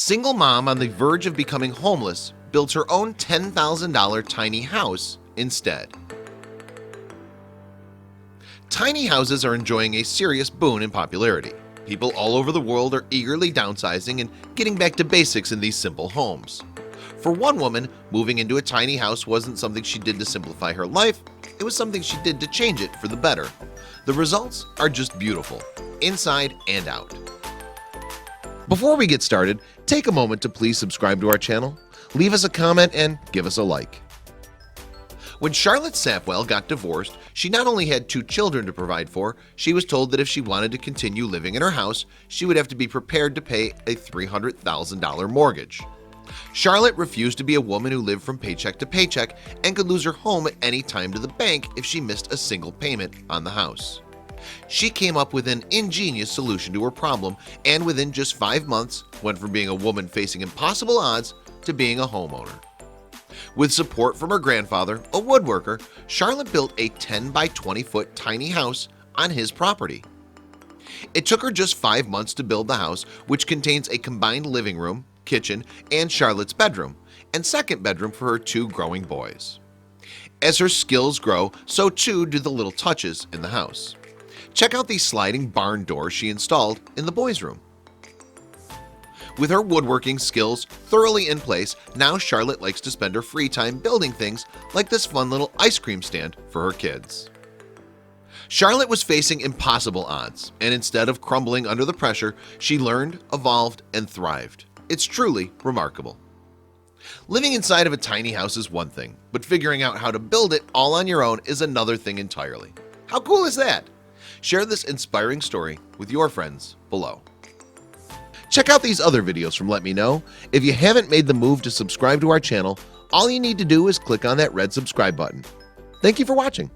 Single mom on the verge of becoming homeless builds her own $10,000 tiny house instead. Tiny houses are enjoying a serious boon in popularity. People all over the world are eagerly downsizing and getting back to basics in these simple homes. For one woman, moving into a tiny house wasn't something she did to simplify her life, it was something she did to change it for the better. The results are just beautiful, inside and out. Before we get started, take a moment to please subscribe to our channel, leave us a comment, and give us a like. When Charlotte Sapwell got divorced, she not only had 2 children to provide for, she was told that if she wanted to continue living in her house, she would have to be prepared to pay a $300,000 mortgage. Charlotte refused to be a woman who lived from paycheck to paycheck and could lose her home at any time to the bank if she missed a single payment on the house. She came up with an ingenious solution to her problem and within just 5 months went from being a woman facing impossible odds to being a homeowner. With support from her grandfather, a woodworker, Charlotte built a 10 by 20 foot tiny house on his property. It took her just 5 months to build the house, which contains a combined living room, kitchen, and Charlotte's bedroom, and second bedroom for her 2 growing boys. As her skills grow, so too do the little touches in the house. Check out the sliding barn door she installed in the boys' room. With her woodworking skills thoroughly in place, now Charlotte likes to spend her free time building things like this fun little ice cream stand for her kids. Charlotte was facing impossible odds, and instead of crumbling under the pressure, she learned, evolved, and thrived. It's truly remarkable. Living inside of a tiny house is one thing, but figuring out how to build it all on your own is another thing entirely. How cool is that? Share this inspiring story with your friends below. Check out these other videos from Let Me Know. If you haven't made the move to subscribe to our channel, all you need to do is click on that red subscribe button. Thank you for watching.